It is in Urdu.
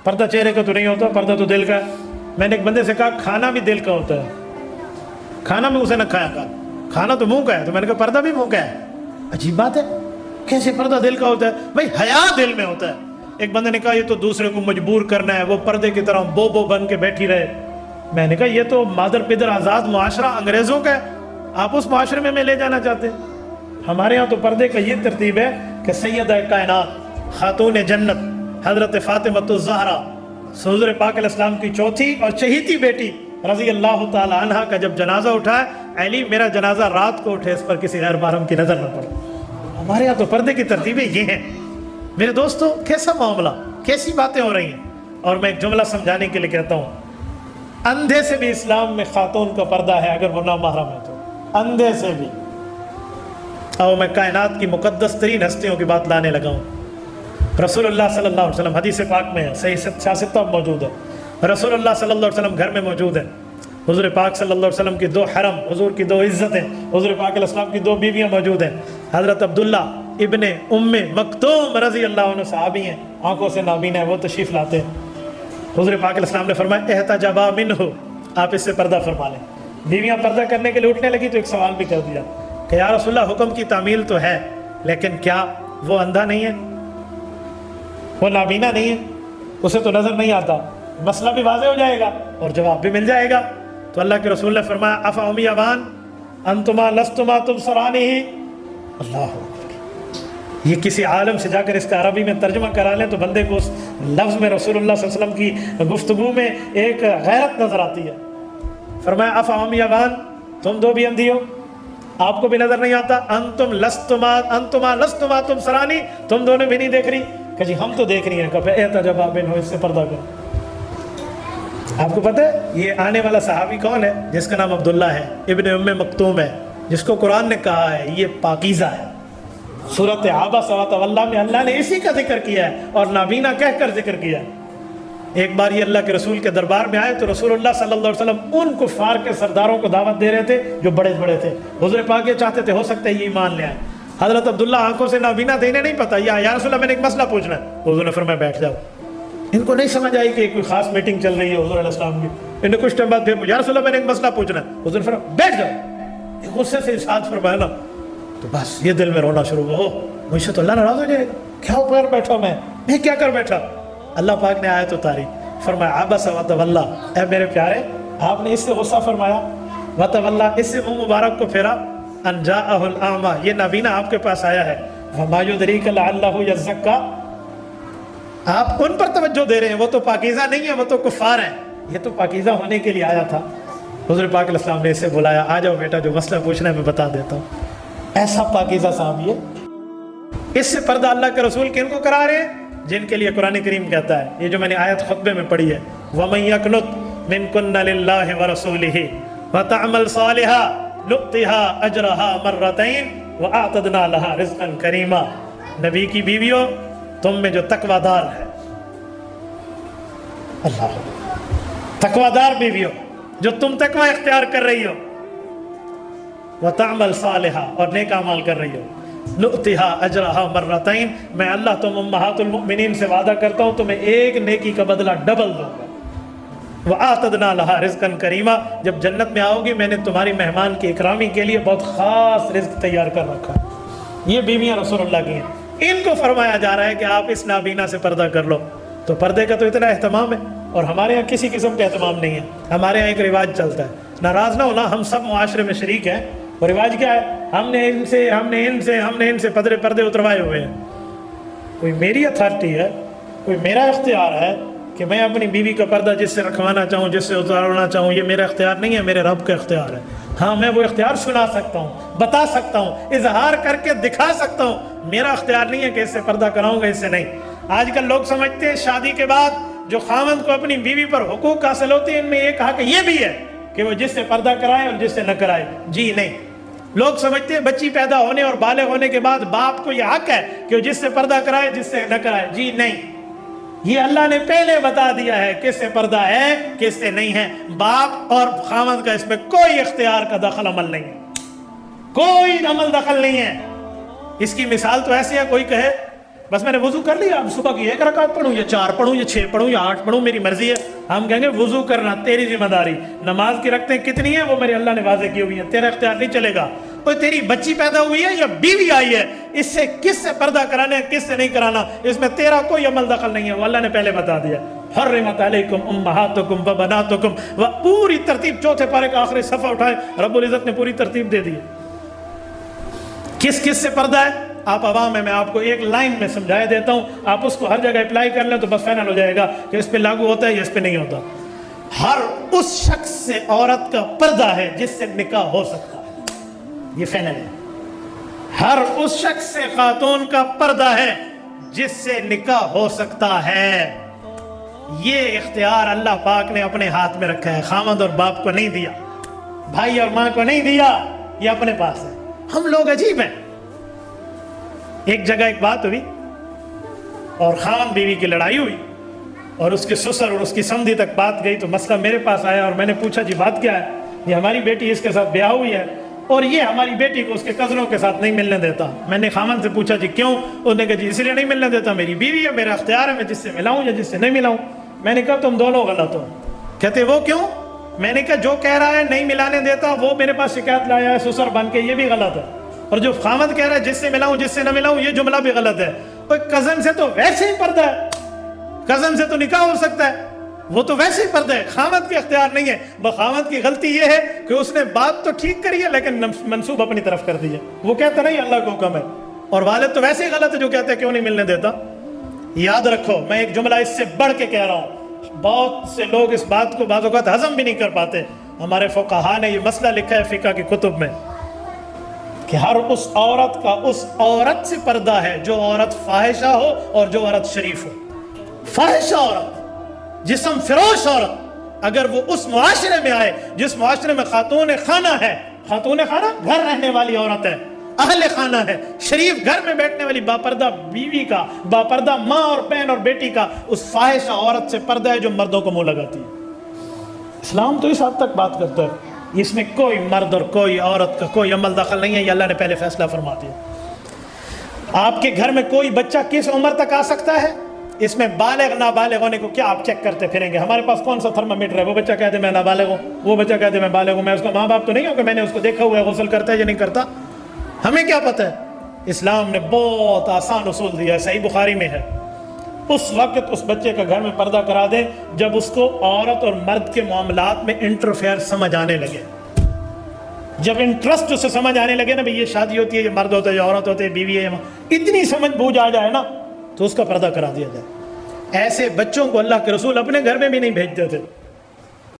پردہ چہرے کا تو نہیں ہوتا، پردہ تو دل کا ہے۔ میں نے ایک بندے سے کہا کھانا بھی دل کا ہوتا ہے، کھانا بھی اسے نہ کھایا کہا، کھانا تو منہ کا ہے، تو میں نے کہا پردہ بھی منہ کا ہے، عجیب بات ہے، کیسے پردہ دل کا ہوتا ہے؟ بھائی حیا دل میں ہوتا ہے۔ ایک بندے نے کہا یہ تو دوسرے کو مجبور کرنا ہے، وہ پردے کی طرح بو بن کے بیٹھی رہے۔ میں نے کہا یہ تو مادر پدر آزاد معاشرہ انگریزوں کا ہے، آپ اس معاشرے میں لے جانا چاہتے ہیں؟ ہمارے یہاں تو پردے کا یہ ترتیب ہے کہ سیدہ کائنات خاتون جنت حضرت فاطمہ الزہرا حضور پاک علیہ السلام کی چوتھی اور چہیتی بیٹی رضی اللہ تعالی عنہ کا جب جنازہ اٹھا ہے، علی میرا جنازہ رات کو اٹھے، اس پر کسی غیر محرم کی نظر نہ پڑے۔ ہمارے یہاں تو پردے کی ترتیبیں یہ ہیں۔ میرے دوستو، کیسا معاملہ، کیسی باتیں ہو رہی ہیں۔ اور میں ایک جملہ سمجھانے کے لیے کہتا ہوں، اندھے سے بھی اسلام میں خاتون کا پردہ ہے اگر وہ نامحرم ہے تو، اندھے سے بھی۔ اور میں کائنات کی مقدس ترین ہستیوں کی بات لانے لگا ہوں۔ رسول اللہ صلی اللہ علیہ وسلم حدیث پاک میں ہے، صحیح شاستہ موجود ہے، رسول اللہ صلی اللہ علیہ وسلم گھر میں موجود ہے، حضور پاک صلی اللہ علیہ وسلم کی 2 حرم، حضور کی 2 عزتیں، حضور پاک علیہ السلام کی 2 بیویاں موجود ہیں۔ حضرت عبداللہ ابن ام مکتوم رضی اللہ عنہ صحابی ہیں، آنکھوں سے نابینا ہے، وہ تشریف لاتے ہیں۔ حضور پاک علیہ السلام نے فرمایا احتجبا منہ، آپ اس سے پردہ فرما لیں۔ بیویاں پردہ کرنے کے لیے اٹھنے لگی تو ایک سوال بھی کر دیا کہ یا رسول اللہ حکم کی تعمیل تو ہے، لیکن کیا وہ اندھا نہیں ہے، وہ نابینا نہیں ہے، اسے تو نظر نہیں آتا؟ مسئلہ بھی واضح ہو جائے گا اور جواب بھی مل جائے گا۔ تو اللہ کے رسول نے فرمایا افا امیابان انتما لستما تبصرانی ہی۔ اللہ اکبر، یہ کسی عالم سے جا کر اس کا عربی میں ترجمہ کرا لیں تو بندے کو اس لفظ میں رسول اللہ صلی اللہ علیہ وسلم کی گفتگو میں ایک غیرت نظر آتی ہے۔ فرمایا افا امیابان، تم 2 بھی اندھی ہو، آپ کو بھی نظر نہیں آتا؟ انتما لستما تبصرانی، تم دونوں بھی نہیں دیکھ رہی؟ کہ جی ہم تو دیکھ رہی ہیں۔ کہ احتجبا منہ، اس سے پردہ کرو۔ آپ کو پتہ ہے یہ آنے والا صحابی کون ہے؟ جس کا نام عبداللہ ہے، ابن ام مکتوم ہے، جس کو قرآن نے کہا ہے یہ پاکیزہ ہے۔ سورۃ عبس وتولی میں اللہ نے اسی کا ذکر کیا ہے اور نابینا کہہ کر ذکر کیا ہے۔ ایک بار یہ اللہ کے رسول کے دربار میں آئے تو رسول اللہ صلی اللہ علیہ وسلم ان کفار کے سرداروں کو دعوت دے رہے تھے جو بڑے بڑے تھے۔ حضور پاک یہ چاہتے تھے ہو سکتا ہے یہ ایمان لے آئے۔ حضرت عبداللہ آنکھوں سے نابینا تھے، انہیں نہیں پتا، یا رسول اللہ میں نے ایک مسئلہ پوچھنا ہے۔ حضور نے فرمایا بیٹھ جاؤ۔ ان کو نہیں سمجھ آئی کہ کوئی خاص میٹنگ چل رہی ہے حضور علیہ السلام کی۔ انہوں نے کچھ ٹائم بعد پھر یا رسول اللہ میں نے ایک مسئلہ پوچھنا ہے۔ حضور نے فرمایا بیٹھ جاؤ۔ غصے سے ارشاد فرمایا نا تو بس یہ دل میں رونا شروع ہوا، مجھ سے تو اللہ ناراض ہو جائے گا، کیا اوپر بیٹھا میں کیا کر بیٹھا؟ اللہ پاک نے آیت اتاری، فرمایا عبس وتولی، اے میرے پیارے آپ نے اس سے غصہ فرمایا، وتولی اس سے منہ مبارک کو پھیرا، ان جاءہ الاعمی، یہ نابینا آپ کے پاس آیا ہے، وما یدریک لعلہ یزکا، آپ ان پر توجہ دے رہے ہیں، وہ تو پاکیزہ نہیں ہے، وہ تو کفار ہیں، یہ تو پاکیزہ ہونے کے لیے آیا تھا۔ حضور پاک علیہ السلام نے اسے بلایا، آ جاؤ بیٹا جو مسئلہ پوچھنا ہے میں بتا دیتا ہوں۔ ایسا پاکیزہ صحابی ہے، اس سے پردہ اللہ کے رسول کن کو کرا رہے ہیں؟ جن کے لیے قرآن کریم کہتا ہے، یہ جو میں نے آیت خطبے میں پڑھی ہے، وَمَن يَقْنُتْ مِنكُنَّ لِلَّهِ وَرَسُولِهِ وَتَعْمَلْ صَالِحًا نُؤْتِهَا أَجْرَهَا مَرَّتَيْنِ وَأَعْتَدْنَا لَهَا رِزْقًا كَرِيمًا۔ نبی کی بیویوں تم میں جو تقوی دار ہے، اللہ تقوی دار بیویوں جو تم تقوی اختیار کر رہی ہو، وَتَعْمَلْ صَالِحًا اور نیک اعمال کر رہی ہو، نُؤْتِهَا أَجْرَهَا مَرَّتَيْنِ، میں اللہ تم امہات المؤمنین سے وعدہ کرتا ہوں تمہیں ایک نیکی کا بدلہ ڈبل دوں گا۔ وَآتَدْنَا لَهَا رِزْقًا كَرِيمًا، جب جنت میں آؤ گی میں نے تمہاری مہمان کی اکرامی کے لیے بہت خاص رزق تیار کر رکھا۔ یہ بیویاں رسول اللہ کی ہیں، ان کو فرمایا جا رہا ہے کہ آپ اس نابینا سے پردہ کر لو۔ تو پردے کا تو اتنا اہتمام ہے، اور ہمارے یہاں کسی قسم کا اہتمام نہیں ہے۔ ہمارے یہاں ایک رواج چلتا ہے، ناراض نہ ہونا، ہم سب معاشرے میں شریک ہیں۔ وہ رواج کیا ہے؟ ہم نے ان سے پردے اتروائے ہوئے ہیں۔ کوئی میری اتھارٹی ہے، کوئی میرا اختیار ہے کہ میں اپنی بیوی کا پردہ جس سے رکھوانا چاہوں، جس سے اتارنا چاہوں، یہ میرا اختیار نہیں ہے، میرے رب کا اختیار ہے۔ ہاں میں وہ اختیار سنا سکتا ہوں، بتا سکتا ہوں، اظہار کر کے دکھا سکتا ہوں، میرا اختیار نہیں ہے کہ اس سے پردہ کراؤں گا، اس سے نہیں۔ آج کل لوگ سمجھتے ہیں شادی کے بعد جو خاوند کو اپنی بیوی پر حقوق حاصل ہوتے ہیں، ان میں ایک حق یہ بھی ہے کہ وہ جس سے پردہ کرائے اور جس سے نہ کرائے۔ جی نہیں، لوگ سمجھتے ہیں بچی پیدا ہونے اور بالغ ہونے کے بعد باپ کو یہ حق ہے کہ وہ جس سے پردہ کرائے جس سے نہ کرائے۔ جی نہیں، یہ اللہ نے پہلے بتا دیا ہے کس سے پردہ ہے کس سے نہیں ہے۔ باپ اور خاوند کا اس میں کوئی اختیار کا دخل عمل نہیں ہے، کوئی عمل دخل نہیں ہے۔ اس کی مثال تو ایسی ہے، کوئی کہے بس میں نے وضو کر لیا، اب صبح کی 1 رکعت پڑھوں یا 4 پڑھوں یا 6 پڑھوں یا 8 پڑھوں، میری مرضی ہے۔ ہم کہیں گے وضو کرنا تیری ذمہ داری، نماز کی رکعتیں کتنی ہیں وہ میرے اللہ نے واضح کی ہوئی ہیں، تیرا اختیار نہیں چلے گا۔ کوئی تیری بچی پیدا ہوئی ہے یا بیوی آئی ہے، اس سے کس سے پردہ کرانا ہے کس سے نہیں کرانا، اس میں تیرا کوئی عمل دخل نہیں ہے، وہ اللہ نے پہلے بتا دیا۔ حرمت علیکم امہاتکم و بناتکم، وہ پوری ترتیب 4 پارے کا آخری صفحہ اٹھائے، رب العزت نے پوری ترتیب دے دی ہے۔ کس کس سے پردہ ہے؟ آپ عوام میں آپ کو ایک لائن میں سمجھایا دیتا ہوں، آپ اس کو ہر جگہ اپلائی کر لیں تو بس فائنل ہو جائے گا کہ اس پہ لاگو ہوتا ہے یا اس پہ نہیں ہوتا۔ ہر اس شخص سے عورت کا پردہ ہے جس سے نکاح ہو سکتا ہے، یہ فائنل ہے۔ ہر اس شخص سے خاتون کا پردہ ہے جس سے نکاح ہو سکتا ہے۔ یہ اختیار اللہ پاک نے اپنے ہاتھ میں رکھا ہے، خامد اور باپ کو نہیں دیا، بھائی اور ماں کو نہیں دیا، یہ اپنے پاس ہے۔ ہم لوگ عجیب ہیں۔ ایک جگہ ایک بات ہوئی اور خاوند بیوی کی لڑائی ہوئی اور اس کے سسر اور اس کی سمدھی تک بات گئی تو مسئلہ میرے پاس آیا اور میں نے پوچھا جی بات کیا ہے؟ یہ ہماری بیٹی اس کے ساتھ بیاہ ہوئی ہے اور یہ ہماری بیٹی کو اس کے کزنوں کے ساتھ نہیں ملنے دیتا۔ میں نے خاوند سے پوچھا جی کیوں؟ انہوں نے کہا جی اس لیے نہیں ملنے دیتا، میری بیوی ہے، میرا اختیار ہے، میں جس سے ملاؤں یا جس سے نہیں ملاؤں۔ میں نے کہا تم دونوں غلط ہو۔ کہتے وہ کیوں؟ میں نے کہا جو کہہ رہا ہے نہیں ملانے دیتا وہ میرے پاس شکایت لایا ہے سسر بن کے، یہ بھی غلط ہے، اور جو خامد کہہ رہا ہے جس سے ملاؤں جس سے نہ ملاؤں یہ جملہ بھی غلط ہے۔ کوئی کزن سے تو ویسے ہی پردہ ہے، کزن سے تو نکاح ہو سکتا ہے، وہ تو ویسے ہی پردہ ہے، خامد کے اختیار نہیں ہے۔ خامد کی غلطی یہ ہے کہ اس نے بات تو ٹھیک کری ہے لیکن منسوب اپنی طرف کر دی ہے، وہ کہتا نہیں اللہ کا حکم ہے، اور والد تو ویسے ہی غلط ہے جو کہتا ہے کیوں نہیں ملنے دیتا۔ یاد رکھو میں ایک جملہ اس سے بڑھ کے کہہ رہا ہوں، بہت سے لوگ اس بات کو بعض اوقات ہضم بھی نہیں کر پاتے۔ ہمارے فقہا نے یہ مسئلہ لکھا ہے فقہ کی کتب میں کہ ہر اس عورت کا اس عورت سے پردہ ہے جو عورت فاحشہ ہو اور جو عورت شریف ہو۔ فاحشہ عورت، جسم فروش عورت، اگر وہ اس معاشرے میں آئے جس معاشرے میں خاتون خانہ ہے، خاتون خانہ گھر رہنے والی عورت ہے، اہل خانہ ہے، شریف گھر میں بیٹھنے والی باپردہ بیوی کا، باپردہ ماں اور بہن اور بیٹی کا اس فاحشہ عورت سے پردہ ہے جو مردوں کو منہ لگاتی ہے۔ اسلام تو اس حد تک بات کرتا ہے، اس میں کوئی مرد اور کوئی عورت کا کوئی عمل دخل نہیں ہے، یہ اللہ نے پہلے فیصلہ فرما دیا۔ آپ کے گھر میں کوئی بچہ کس عمر تک آ سکتا ہے، اس میں بالغ نابالغ ہونے کو کیا آپ چیک کرتے پھریں گے؟ ہمارے پاس کون سا تھرمامیٹر ہے؟ وہ بچہ کہتے میں نابالغ ہوں، وہ بچہ کہتے میں بالغ ہوں، میں اس کا ماں باپ تو نہیں ہوں کہ میں نے اس کو دیکھا ہوا ہے غسل کرتا ہے یا نہیں کرتا، ہمیں کیا پتہ ہے؟ اسلام نے بہت آسان اصول دیا ہے، صحیح بخاری میں ہے، اس وقت اس بچے کا گھر میں پردہ کرا دیں جب اس کو عورت اور مرد کے معاملات میں انٹرفیئر سمجھ آنے لگے، جب انٹرسٹ اسے سمجھ آنے لگے نا بھئی یہ شادی ہوتی ہے، یہ مرد ہوتا ہے، یہ عورت ہوتی ہے، بیوی ہے، اتنی سمجھ بوجھ آ جائے نا تو اس کا پردہ کرا دیا جائے۔ ایسے بچوں کو اللہ کے رسول اپنے گھر میں بھی نہیں بھیجتے تھے۔